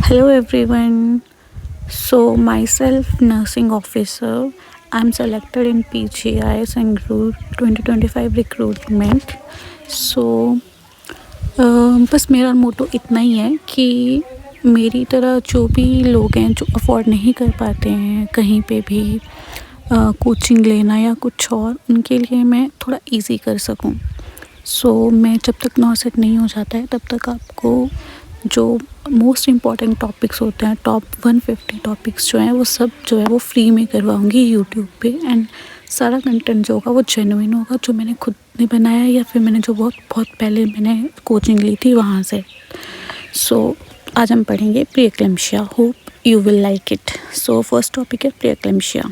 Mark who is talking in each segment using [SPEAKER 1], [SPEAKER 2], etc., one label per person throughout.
[SPEAKER 1] Hello everyone. So myself nursing officer. I'm selected in PGI Sangrur 2025 recruitment. So बस मेरा मोटो इतना ही है कि मेरी तरह जो भी लोग हैं जो अफोर्ड नहीं कर पाते हैं कहीं पे भी कोचिंग लेना या कुछ और, उनके लिए मैं थोड़ा इजी कर सकूं। मैं जब तक नॉसेट नहीं हो जाता है तब तक आपको जो मोस्ट इम्पॉर्टेंट टॉपिक्स होते हैं, टॉप 150 टॉपिक्स जो हैं वो सब जो है वो फ्री में करवाऊँगी यूट्यूब पे। एंड सारा कंटेंट जो होगा वो जेन्युइन होगा, जो मैंने खुद ने बनाया या फिर मैंने जो बहुत बहुत पहले मैंने कोचिंग ली थी वहाँ से। आज हम पढ़ेंगे preeclampsia. Hope you will like it. First topic है प्री-एक्लेम्पशिया।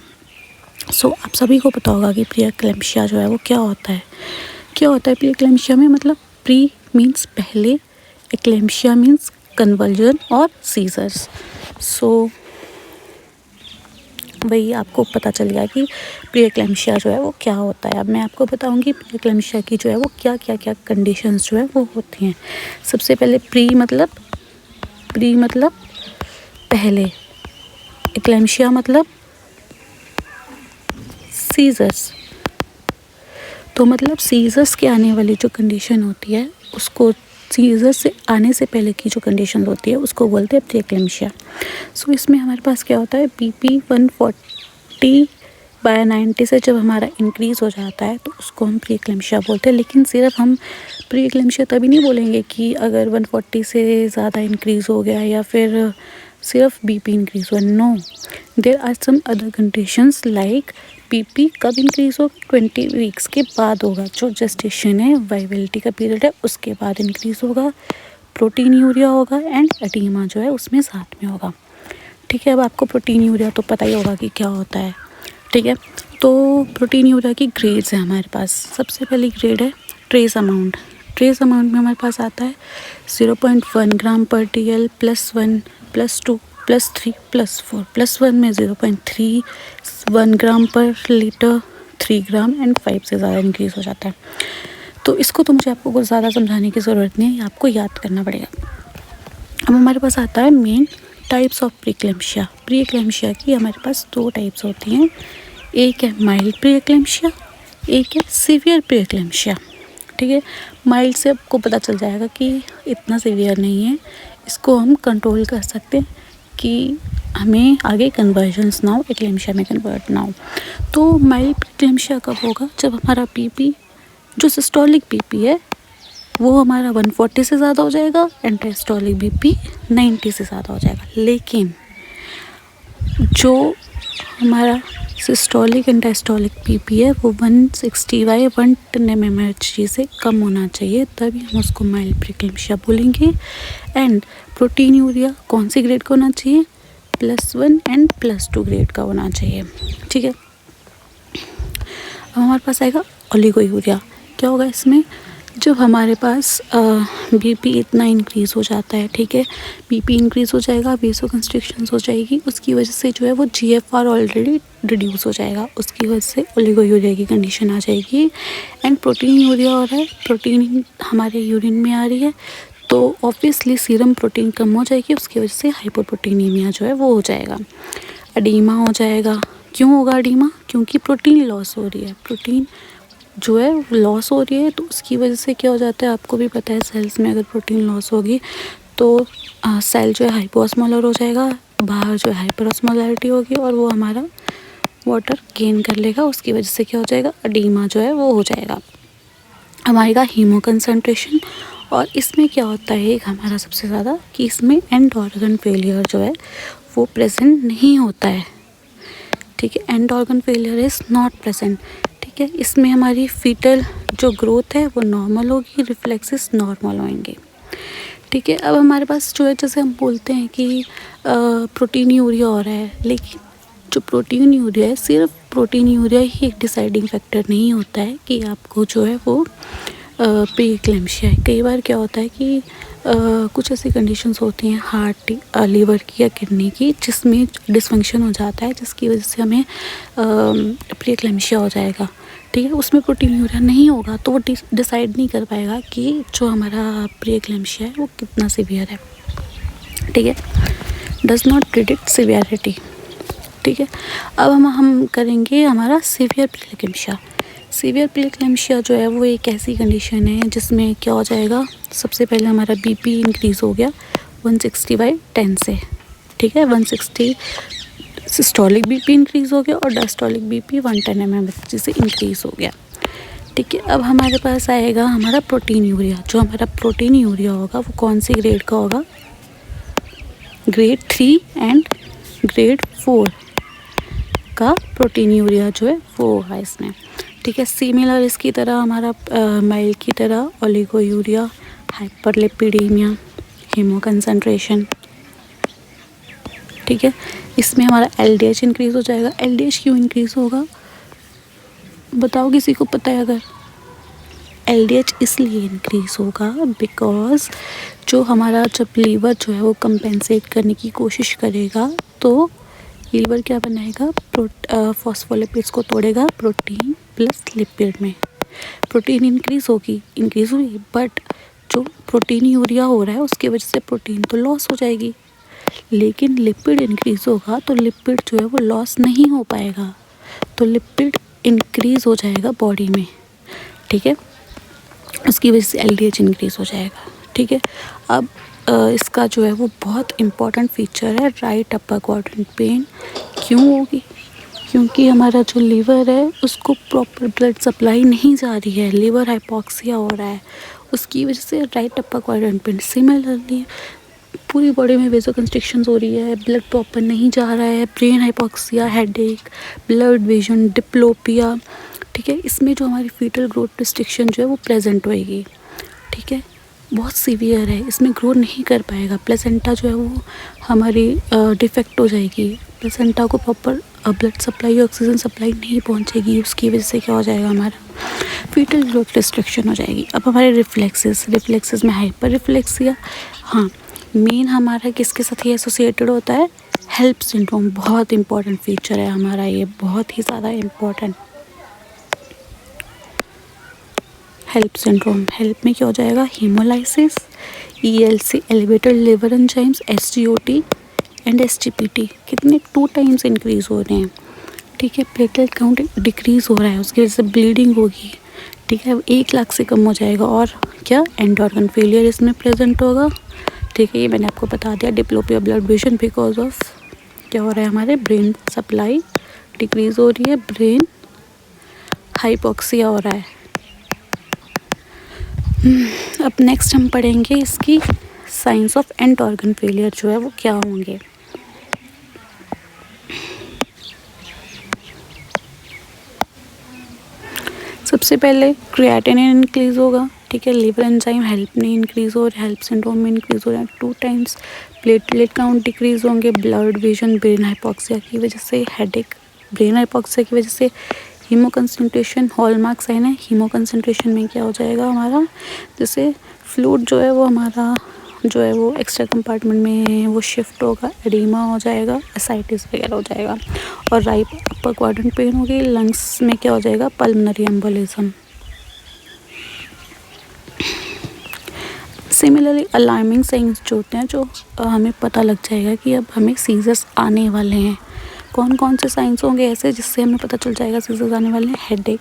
[SPEAKER 1] आप सभी को पता होगा कि प्री-एक्लेम्पशिया जो है वो क्या होता है। प्री-एक्लेम्पशिया में मतलब प्री मीन्स पहले, एक्लेम्पशिया मीन्स कन्वल्जन और सीजर्स। वही आपको पता चल गया कि प्री-एक्लेम्पशिया जो है वो क्या होता है। अब मैं आपको बताऊंगी प्री-एक्लेम्पशिया की जो है वो क्या क्या क्या कंडीशंस जो है वो होती हैं। सबसे पहले प्री मतलब पहले, एक्लेम्पशिया मतलब सीजर्स। तो मतलब सीजर्स के आने वाली जो कंडीशन होती है उसको, सीजर्स से आने से पहले की जो कंडीशन होती है उसको बोलते हैं प्री-एक्लेम्पशिया। इसमें हमारे पास क्या होता है, बीपी 140/90 से जब हमारा इंक्रीज़ हो जाता है तो उसको हम प्री-एक्लेम्पशिया बोलते हैं। लेकिन सिर्फ हम प्री-एक्लेम्पशिया तभी नहीं बोलेंगे कि अगर 140 से ज़्यादा इंक्रीज़ हो गया या फिर सिर्फ बीपी इंक्रीज़ हुआ। No, there are some other conditions like BP कब इंक्रीज़ हो, 20 वीक्स के बाद होगा, जो जेस्टेशन है, वाइबिलिटी का पीरियड है, उसके बाद इंक्रीज़ होगा। प्रोटीन यूरिया होगा एंड एडीमा जो है उसमें साथ में होगा। ठीक है, अब आपको प्रोटीन यूरिया तो पता ही होगा कि क्या होता है। ठीक है, तो प्रोटीन यूरिया की ग्रेड्स हैं हमारे पास। सबसे पहली ग्रेड है ट्रेस अमाउंट। ट्रेस अमाउंट में हमारे पास आता है 0.1 ग्राम पर DL, +1, +2, +3, +4। +1 में 0.3, 1 ग्राम पर लीटर, 3 ग्राम एंड 5 से ज़्यादा इंक्रीज़ हो जाता है। तो इसको तो मुझे आपको कुछ ज़्यादा समझाने की ज़रूरत नहीं है, ये आपको याद करना पड़ेगा। अब हमारे पास आता है मेन टाइप्स ऑफ प्री-एक्लेम्पशिया। प्री-एक्लेम्पशिया की हमारे पास 2 टाइप्स होती हैं। एक है माइल्ड प्री-एक्लेम्पशिया, एक है सीवियर प्री-एक्लेम्पशिया। ठीक है, माइल्ड से आपको पता चल जाएगा कि इतना सीवियर नहीं है, इसको हम कंट्रोल कर सकते हैं कि हमें आगे कन्वर्जन्स ना हो, एक्लेम्पशिया में कन्वर्ट ना हो। तो माइल्ड प्री-एक्लेम्पशिया कब होगा, जब हमारा बीपी जो सिस्टोलिक बीपी है वो हमारा 140 से ज़्यादा हो जाएगा एंड डायस्टोलिक बीपी 90 से ज़्यादा हो जाएगा। लेकिन जो हमारा सिस्टोलिक एंड डायस्टोलिक बीपी है वो 160/110 mmHg से कम होना चाहिए, तभी हम उसको माइल्ड प्री-एक्लेम्पशिया बोलेंगे। एंड प्रोटीन यूरिया कौन सी ग्रेड का होना चाहिए, +1 एंड +2 ग्रेड का होना चाहिए। ठीक है, अब हमारे पास आएगा ओलिगो यूरिया। क्या होगा इसमें, जब हमारे पास बीपी इतना इंक्रीज़ हो जाता है, ठीक है, बीपी इंक्रीज़ हो जाएगा, वेसोकंस्ट्रिक्शंस हो जाएगी, उसकी वजह से जो है वो GFR ऑलरेडी रिड्यूस हो जाएगा, उसकी वजह से ओलिगोयूरिया की कंडीशन आ जाएगी। एंड प्रोटीन यूरिया हो रहा है, प्रोटीन हमारे यूरिन में आ रही है, तो ऑब्वियसली सीरम प्रोटीन कम हो जाएगी, उसकी वजह से हाइपोप्रोटीनीमिया जो है वो हो जाएगा। एडीमा हो जाएगा। क्यों होगा एडीमा, क्योंकि प्रोटीन लॉस हो रही है, प्रोटीन जो है लॉस हो रही है, तो उसकी वजह से क्या हो जाता है, आपको भी पता है सेल्स में अगर प्रोटीन लॉस होगी तो सेल जो है हाइपोऑस्मोलर हो जाएगा, बाहर जो है हाइपरऑस्मोलैरिटी होगी और वो हमारा वाटर गेन कर लेगा, उसकी वजह से क्या हो जाएगा, एडीमा जो है वो हो जाएगा। हमारे का हीमो कंसंट्रेशन, और इसमें क्या होता है एक हमारा सबसे ज़्यादा कि इसमें एंड ऑर्गन फेलियर जो है वो प्रेजेंट नहीं होता है। ठीक है, and organ failure is not present. ठीक है, इसमें हमारी फीटल जो ग्रोथ है वो नॉर्मल होगी, रिफ्लेक्सेस नॉर्मल होंगे। ठीक है, अब हमारे पास जो है जैसे हम बोलते हैं कि प्रोटीन यूरिया हो रहा है, लेकिन जो प्रोटीन यूरिया है, सिर्फ प्रोटीन यूरिया ही एक डिसाइडिंग फैक्टर नहीं होता है कि आपको जो है वो प्री-एक्लेम्पशिया है। कई बार क्या होता है कि कुछ ऐसी कंडीशंस होती हैं हार्ट, लीवर की या किडनी की, जिसमें डिसफंक्शन हो जाता है, जिसकी वजह से हमें प्री-एक्लेम्पशिया हो जाएगा। ठीक है, उसमें प्रोटीन यूरिया नहीं होगा तो वो डिसाइड नहीं कर पाएगा कि जो हमारा प्री-एक्लेम्पशिया है वो कितना सीवियर है। ठीक है, डज़ नॉट प्रिडिक्ट सिवियरिटी। ठीक है, अब हम करेंगे हमारा सीवियर प्रीएक्लेम्पशिया। सीवियर प्रीएक्लेम्पशिया जो है वो एक ऐसी कंडीशन है जिसमें क्या हो जाएगा, सबसे पहले हमारा बीपी इंक्रीज़ हो गया 160/10 से। ठीक है, 160 सिस्टोलिक बीपी इंक्रीज़ हो गया और डायस्टोलिक बीपी 110 mmHg से इंक्रीज़ हो गया। ठीक है, अब हमारे पास आएगा हमारा प्रोटीन यूरिया। जो हमारा प्रोटीन यूरिया होगा वो कौन सी ग्रेड का होगा, ग्रेड 3 एंड ग्रेड 4 का प्रोटीन यूरिया जो है वो होगा इसमें। ठीक है, सिमिलर इसकी तरह हमारा माइल की तरह oliguria, hyperlipidaemia, haemoconcentration. ठीक है, इसमें हमारा LDH इंक्रीज़ हो जाएगा। LDH क्यों इंक्रीज़ होगा बताओ, किसी को पता है अगर? LDH इसलिए इंक्रीज़ होगा बिकॉज़ जो हमारा जब लीवर जो है वो कंपेंसेट करने की कोशिश करेगा तो लीवर क्या बनाएगा, फॉस्फोलिपिड्स को तोड़ेगा प्रोटीन प्लस लिपिड में। प्रोटीन इंक्रीज़ हुई बट जो प्रोटीन यूरिया हो रहा है उसकी वजह से प्रोटीन तो लॉस हो जाएगी, लेकिन लिपिड इंक्रीज़ होगा तो लिपिड जो है वो लॉस नहीं हो पाएगा, तो लिपिड इंक्रीज़ हो जाएगा बॉडी में। ठीक है, उसकी वजह से LDH इंक्रीज़ हो जाएगा। ठीक है, अब इसका जो है वो बहुत इम्पॉर्टेंट फीचर है राइट अपर क्वाड्रेंट पेन। क्यों होगी, क्योंकि हमारा जो लीवर है उसको प्रॉपर ब्लड सप्लाई नहीं जा रही है, लीवर हाइपोक्सिया हो रहा है, उसकी वजह से right upper quadrant pen. Similarly पूरी बॉडी में वेसोकंस्ट्रिक्शंस हो रही है, ब्लड प्रॉपर नहीं जा रहा है, brain hypoxia, headache, blood vision, diplopia. ठीक है, इसमें जो हमारी फीटल ग्रोथ रिस्ट्रिक्शन जो है वो प्रेजेंट होएगी। ठीक है, बहुत सीवियर है, इसमें ग्रो नहीं कर पाएगा, प्लेसेंटा जो है वो हमारी डिफेक्ट हो जाएगी, प्लेसेंटा को proper blood supply, oxygen supply नहीं पहुंचेगी, उसकी वजह से क्या हो जाएगा, हमारा फीटल ग्रोथ रिस्ट्रिक्शन हो जाएगी। अब हमारे रिफ्लेक्सेस में हाइपर रिफ्लेक्सिया, हाँ मेन हमारा किसके साथ ये एसोसिएटेड होता है, हेल्प सिंड्रोम। बहुत इंपॉर्टेंट फीचर है हमारा ये, बहुत ही ज़्यादा इम्पॉर्टेंट। हेल्प सिंड्रोम, हेल्प में क्या हो जाएगा, haemolysis, ELC elevated liver enzymes, SGOT and SGPT कितने 2 टाइम्स इंक्रीज़ हो रहे हैं। ठीक है, प्लेटलेट काउंट डिक्रीज़ हो रहा है, उसकी वजह से ब्लीडिंग होगी। ठीक है, 1 लाख से कम हो जाएगा। और क्या, एंड ऑर्गन फेलियर इसमें प्रेजेंट होगा। ठीक है, ये मैंने आपको बता दिया। Diplopia, blood vision, because of क्या हो रहा है, हमारे ब्रेन सप्लाई डिक्रीज़ हो रही है, ब्रेन हाइपोक्सिया हो रहा है। अब नेक्स्ट हम पढ़ेंगे इसकी science of and organ failure जो है वो क्या होंगे। सबसे पहले क्रिएटिनिन इंक्रीज़ होगा। ठीक है, लिवर एंजाइम हेल्प नहीं इंक्रीज़ हो रहा है, हेल्प सिंड्रोम में इंक्रीज़ हो रहा है 2 टाइम्स। प्लेटलेट काउंट डिक्रीज़ होंगे, ब्लड विजन, ब्रेन हाइपोक्सिया की वजह से, हेडेक, ब्रेन हाइपोक्सिया की वजह से। हीमो कंसंट्रेशन हॉलमार्क साइन है, हीमो कंसंट्रेशन में क्या हो जाएगा हमारा, जैसे फ्लूइड जो है वो हमारा जो है वो एक्स्ट्रा कंपार्टमेंट में वो शिफ्ट होगा, एडिमा हो जाएगा, एसाइटिस वगैरह हो जाएगा। और राइट अपर क्वाड्रेंट पेन होगी, लंग्स में क्या हो जाएगा, pulmonary embolism. Similarly alarming science जो होते हैं, जो हमें पता लग जाएगा कि अब हमें सीजर्स आने वाले हैं। कौन कौन से साइंस होंगे ऐसे जिससे हमें पता चल जाएगा सीजर्स आने वाले हैं, हेडेक,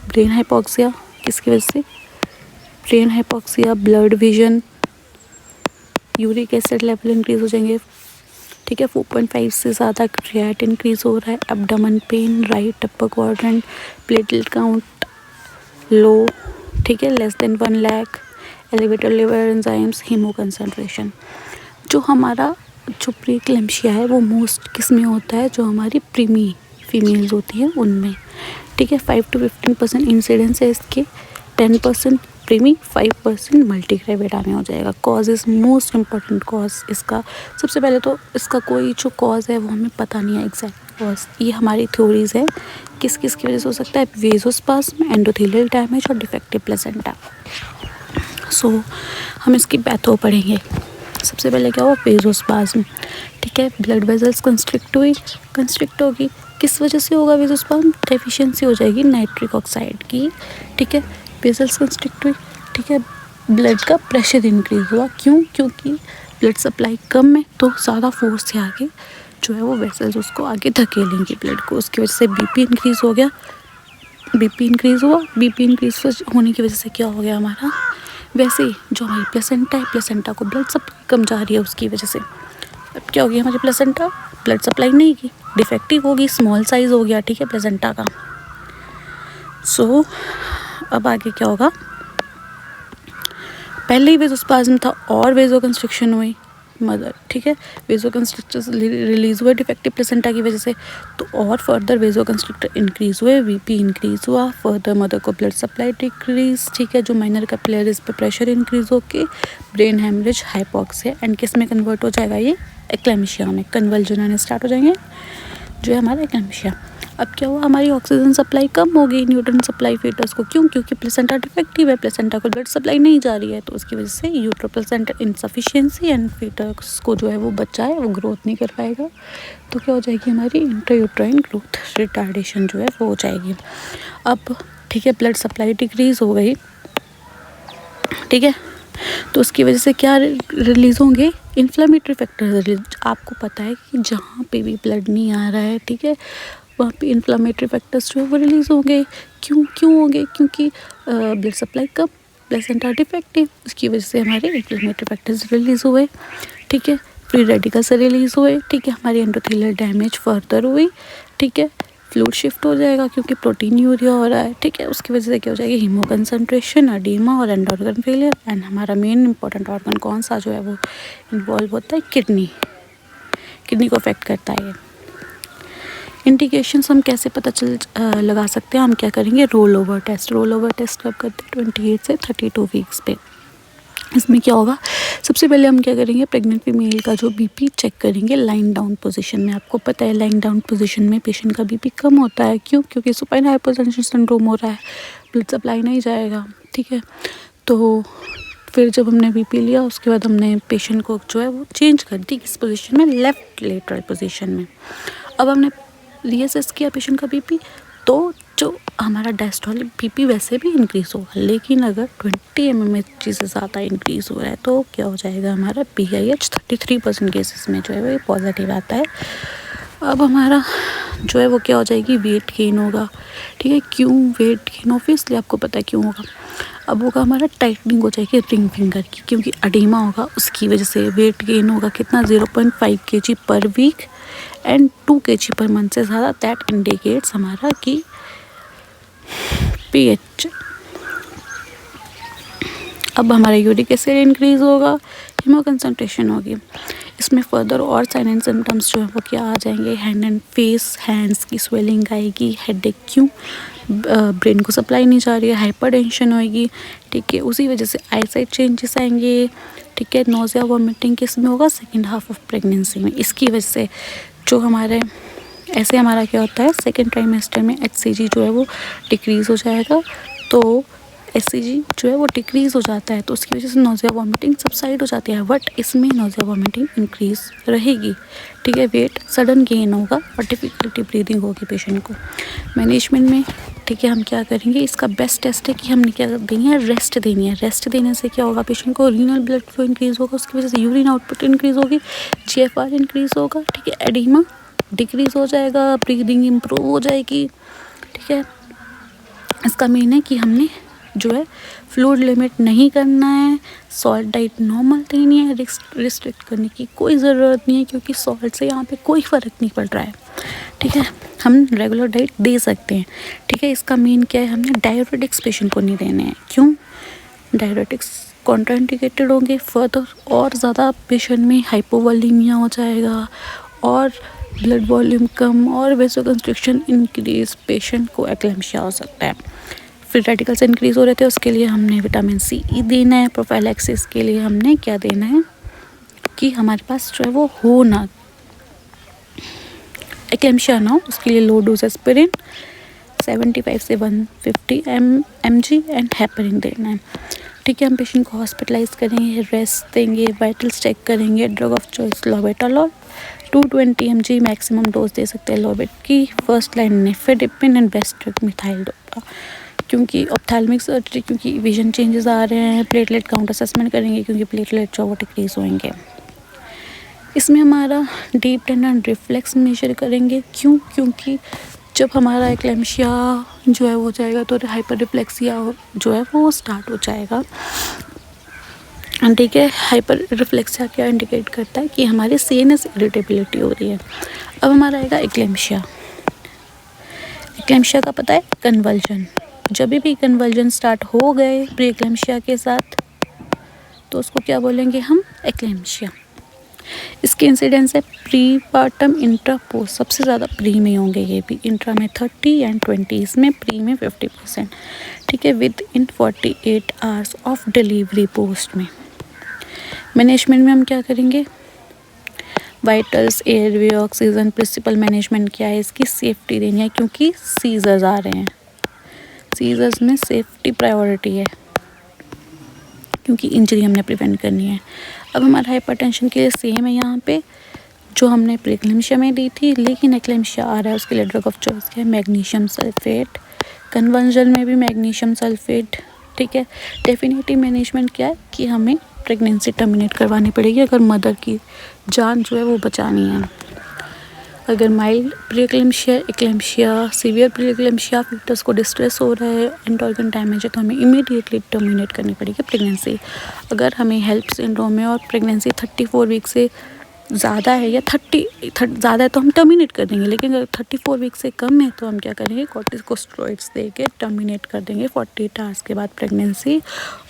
[SPEAKER 1] ब्रेन हाइपोक्सिया, किसकी वजह से, brain hypoxia, blood vision, uric acid level increase हो जाएंगे। ठीक है, 4.5 से ज़्यादा क्रिएटिन इंक्रीज़ हो रहा है, abdomen pain, right upper quadrant, platelet count low. ठीक है, less than 1 lakh, elevated liver enzymes, haemoconcentration. जो हमारा जो प्रीएक्लेम्पशिया है वो मोस्ट किस में होता है, जो हमारी प्रीमी फीमेल्स होती हैं उनमें। ठीक है, 5 to 15% इंसिडेंस है इसके, 10% प्रीमी, 5% मल्टीग्रेविडा में हो जाएगा। Cause is most important cause इसका। सबसे पहले तो इसका कोई जो कॉज है वो हमें पता नहीं है एग्जैक्ट कॉज, ये हमारी थ्योरीज है किस किस की वजह से हो सकता है, वेसोस्पाज्म, एंडोथेलियल डैमेज और डिफेक्टिव प्लेसेंटा। सो हम इसकी पैथो पढ़ेंगे। सबसे पहले क्या हुआ, वेसोस्पाज्म। ठीक है, ब्लड वेजल्स कंस्ट्रिक्ट होगी, किस वजह से होगा वेसोस्पाज्म, डेफिशिएंसी हो जाएगी नाइट्रिक ऑक्साइड की। ठीक है, वेजल्स कंस्ट्रिक्ट हुई। ठीक है, ब्लड का प्रेशर इंक्रीज हुआ, क्यों, क्योंकि ब्लड सप्लाई कम है तो ज़्यादा फोर्स से आगे जो है वो वेसल्स उसको आगे धकेलेंगे ब्लड को, उसकी वजह से बीपी इंक्रीज़ हो गया, बीपी इंक्रीज़ हुआ। बीपी इंक्रीज़ होने की वजह से क्या हो गया हमारा, वैसे ही जो हमारी प्लेसेंटा है, प्लेसेंटा को ब्लड सप्लाई कम जा रही है, उसकी वजह से अब क्या हो गया, हमारी प्लेसेंटा ब्लड सप्लाई नहीं की, डिफेक्टिव होगी, स्मॉल साइज़ हो गया, ठीक है, प्लेसेंटा का। सो अब आगे क्या होगा, पहले ही वेजोस्पाज्म था और वेजोकंस्ट्रिक्शन हुई मदर, ठीक है, वेजोकंस्ट्रिक्टर रिलीज़ हुए डिफेक्टिव प्लेसेंटा की वजह से, तो और फर्दर वेजोकंस्ट्रिक्टर इंक्रीज़ हुए, वीपी इंक्रीज़ हुआ, फर्दर मदर को ब्लड सप्लाई डिक्रीज़, ठीक है, जो माइनर कैपिलरीज पे प्रेशर इंक्रीज़ होके ब्रेन हेमरेज, हाइपोक्सिया एंड किस में कन्वर्ट हो जाएगा, ये एक्लेमिशिया में, कन्वल्जन आने स्टार्ट हो जाएंगे, जो है हमारा एक्लेमिशिया। अब क्या हुआ, हमारी ऑक्सीजन सप्लाई कम हो गई, न्यूट्रन सप्लाई फीटस को, क्यों, क्योंकि प्लेसेंटा डिफेक्टिव है, प्लेसेंटा को ब्लड सप्लाई नहीं जा रही है, तो उसकी वजह से utero placenta insufficiency and foetus को जो है वो बच्चा है वो ग्रोथ नहीं कर पाएगा, तो क्या हो जाएगी हमारी इंट्रायूट्राइन ग्रोथ रिटार्डेशन जो है वो हो जाएगी। अब ठीक है, ब्लड सप्लाई डिक्रीज़ हो गई, ठीक है, तो उसकी वजह से क्या रिलीज़ होंगे, इन्फ्लेमेटरी फैक्टर्स रिलीज। आपको पता है कि जहाँ पे भी ब्लड नहीं आ रहा है, ठीक है, वहाँ पे इन्फ्लेमेटरी फैक्टर्स जो है वो रिलीज़ होंगे। क्यों होंगे, क्योंकि ब्लड सप्लाई कम, प्लेसेंटा डिफेक्टिव, उसकी वजह से हमारे इन्फ्लेमेटरी फैक्टर्स रिलीज़ हुए, ठीक है, फ्री रेडिकल से रिलीज़ हुए, ठीक है, हमारी एंडोथेलियल डैमेज फर्दर हुई, ठीक है, फ्लूइड शिफ्ट हो जाएगा क्योंकि प्रोटीन यूरिया हो रहा है, ठीक है, उसकी वजह से क्या हो जाएगी, हीमो कंसंट्रेशन, एडीमा और एंड ऑर्गन फेलियर। एंड हमारा मेन इंपॉर्टेंट ऑर्गन कौन सा जो है वो इन्वॉल्व होता है, किडनी को अफेक्ट करता है। इंडिकेशंस हम कैसे पता लगा सकते हैं, हम क्या करेंगे, रोल ओवर टेस्ट कब करते हैं, 28 से 32 वीक्स पे। इसमें क्या होगा, सबसे पहले हम क्या करेंगे, प्रेग्नेंट फीमेल का जो बीपी चेक करेंगे लाइन डाउन पोजीशन में। आपको पता है लाइन डाउन पोजीशन में पेशेंट का बीपी कम होता है, क्यों, क्योंकि सुपाइन हाइपोटेंशन सिंड्रोम हो रहा है, ब्लड सप्लाई नहीं जाएगा, ठीक है। तो फिर जब हमने बीपी लिया उसके बाद हमने पेशेंट को जो है वो चेंज कर दी, किस पोजीशन में, लेफ्ट लेटरल पोजीशन में। अब हमने रीअसेस किया पेशेंट का बीपी, तो जो हमारा डायस्टोलिक बीपी वैसे भी इंक्रीज़ होगा, लेकिन अगर 20 mmHg से ज़्यादा इंक्रीज़ हो रहा है तो क्या हो जाएगा, हमारा PIH 33% केसेस में जो है वो पॉजिटिव आता है। अब हमारा जो है वो क्या हो जाएगी, वेट गेन होगा, ठीक है, क्यों वेट गेन, ऑब्वियसली आपको पता है क्यों होगा। अब होगा हमारा टाइटनिंग हो जाएगी रिंग फिंगर की, क्योंकि अडीमा होगा, उसकी वजह से वेट गेन होगा कितना, 0.5 kg per week and 2 kg per month से ज़्यादा। दैट इंडिकेट्स हमारा कि पीएच। अब हमारा यूरिक एसिड इंक्रीज़ होगा, हीमो कंसंट्रेशन होगी। इसमें फर्दर और साइन एंड सिम्टम्स जो है वो क्या आ जाएंगे, हैंड एंड फेस, हैंड्स की स्वेलिंग आएगी, हेडेक, क्यों, ब्रेन को सप्लाई नहीं जा रही है, हाइपरटेंशन होएगी, ठीक है, उसी वजह से आईसाइट चेंजेस आएंगे, ठीक है, नोज़िया वॉमिटिंग किस में होगा, सेकेंड हाफ ऑफ प्रेगनेंसी में। इसकी वजह से जो हमारे ऐसे हमारा क्या होता है, सेकेंड ट्राइमेस्टर में HCG जो है वो डिक्रीज़ हो जाएगा, तो HCG जो है वो डिक्रीज़ हो जाता है, तो उसकी वजह से नोज़िया वॉमिटिंग सबसाइड हो जाती है, बट इसमें नोज़िया वॉमिटिंग इंक्रीज़ रहेगी, ठीक है, वेट सडन गेन होगा और डिफ़िकल्टी ब्रीदिंग होगी पेशेंट को। मैनेजमेंट में, ठीक है, हम क्या करेंगे, इसका बेस्ट टेस्ट है कि हमने क्या देनी है, रेस्ट देनी है। रेस्ट देने से क्या होगा, पेशेंट को रीनल ब्लड फ्लो इंक्रीज़ होगा, उसकी वजह से यूरिन आउटपुट इंक्रीज़ होगी, GFR इंक्रीज़ होगा, ठीक है, एडिमा डिक्रीज़ हो जाएगा, ब्रीदिंग इम्प्रूव हो जाएगी, ठीक है। इसका मीन है कि हमने जो है फ्लूइड लिमिट नहीं करना है, सॉल्ट डाइट नॉर्मल देनी है, रिस्ट्रिक्ट करने की कोई ज़रूरत नहीं है, क्योंकि सॉल्ट से यहाँ पे कोई फ़र्क नहीं पड़ रहा है, ठीक है, हम रेगुलर डाइट दे सकते हैं, ठीक है। इसका मेन क्या है, हमने डायरेटिक्स पेशेंट को नहीं देने हैं, क्यों, डायरेटिक्स कॉन्ट्राइंडिकेटेड होंगे, फर्दर और ज़्यादा पेशेंट में हाइपोवोलेमिया हो जाएगा और ब्लड वॉल्यूम कम और वेसोकंस्ट्रिक्शन इंक्रीज, पेशेंट को एक्लेम्शिया हो सकता है। फ्री रेडिकल्स इंक्रीज़ हो रहे थे, उसके लिए हमने विटामिन C देना है, प्रोफाइलैक्सिस के लिए हमने क्या देना है कि हमारे पास जो है वो हो ना, एक्लेम्शिया ना हो, उसके लिए लो डोज एस्पिरिन 75 से 150 mg एंड हेपरिन देना है, ठीक है। हम पेशेंट को हॉस्पिटलाइज करेंगे, रेस्ट देंगे, वाइटल्स चेक करेंगे, drug of choice labetalol 220 mg maximum dose दे सकते हैं लॉबेट की, first line nifedipine and best drug methyl dopa, क्योंकि ऑप्थेल्मिक सर्जरी, क्योंकि विजन चेंजेस आ रहे हैं, प्लेटलेट काउंट असेसमेंट करेंगे क्योंकि प्लेटलेट जो वो डिक्रीज होंगे। इसमें हमारा डीप टेंडन रिफ्लेक्स मेजर करेंगे। क्योंकि जब हमारा एक्लेम्शिया जो है वो जाएगा तो हाइपर रिफ्लेक्सिया जो है वो स्टार्ट हो जाएगा। ठीक है, हाइपर रिफ्लेक्सिया क्या इंडिकेट करता है कि हमारी सीएनएस इरिटेबिलिटी हो रही है। अब हमारा आएगा एक्लेम्शिया। एक्लेम्शिया का पता है कन्वल्जन। जब भी कन्वल्जन स्टार्ट हो गए प्री एक्लेम्शिया के साथ तो उसको क्या बोलेंगे हम, एक्लेम्शिया। इसके इंसिडेंस है प्री पार्टम, इंट्रा, पोस्ट। सबसे ज़्यादा प्री में होंगे ये भी, इंट्रा में 30 एंड 20, इसमें प्री में 50%। ठीक है, within 48 hours of delivery. Post में मैनेजमेंट में हम क्या करेंगे, vitals, airway, oxygen, principal management क्या है, इसकी सेफ्टी देनी है क्योंकि सीजर्स आ रहे हैं। सीजर्स में सेफ्टी प्रायोरिटी है क्योंकि इंजरी हमने प्रिवेंट करनी है। अब हमारा हाइपरटेंशन के लिए सेम है यहाँ पे जो हमने प्रीक्लेम्शिया में दी थी, लेकिन एक्लेम्शिया आ रहा है, उसके लिए ड्रग ऑफ चॉइस क्या है, मैग्नीशियम सल्फेट। कन्वर्जन में भी मैग्नीशियम सल्फेट। ठीक है, डेफिनेटिव मैनेजमेंट क्या है कि हमें प्रेगनेंसी टर्मिनेट करवानी पड़ेगी अगर मदर की जान जो है वो बचानी है। अगर माइल्ड प्रीक्लेम्शिया, एक्लेम्शिया, सीवियर प्रीक्लेम्शिया, फीटस को डिस्ट्रेस हो रहा है, एंड ऑर्गन डैमेज है तो हमें इमीडिएटली टर्मिनेट करनी पड़ेगी प्रेगनेंसी। अगर हमें हेल्प सिंड्रोम है और प्रेगनेंसी 34 वीक से ज़्यादा है या 30 ज़्यादा है तो हम टर्मिनेट कर देंगे, लेकिन अगर 34 वीक से कम है तो हम क्या करेंगे, कॉर्टिकोस्टेरॉइड्स दे के टर्मिनेट कर देंगे 48 आवर्स के बाद प्रेगनेंसी।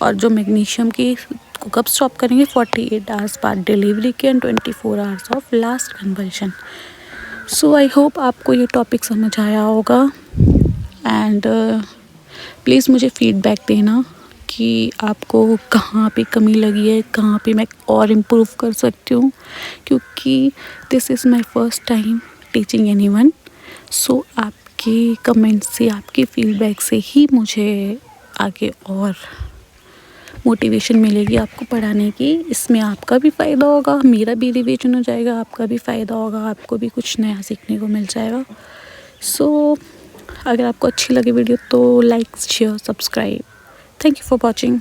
[SPEAKER 1] और जो मैग्नीशियम की को कब स्टॉप करेंगे, 48 आवर्स बाद डिलीवरी के and 24 hours of last convulsion. So I hope आपको ये टॉपिक समझ आया होगा एंड प्लीज़ मुझे फीडबैक देना कि आपको कहाँ पे कमी लगी है, कहाँ पे मैं और इम्प्रूव कर सकती हूँ, क्योंकि this is my first time teaching anyone. So आपके कमेंट से, आपके फीडबैक से ही मुझे आगे और मोटिवेशन मिलेगी आपको पढ़ाने की। इसमें आपका भी फ़ायदा होगा, मेरा भी रिवीजन हो जाएगा, आपका भी फ़ायदा होगा, आपको भी कुछ नया सीखने को मिल जाएगा। सो अगर आपको अच्छी लगी वीडियो तो like, share, subscribe. Thank you for watching.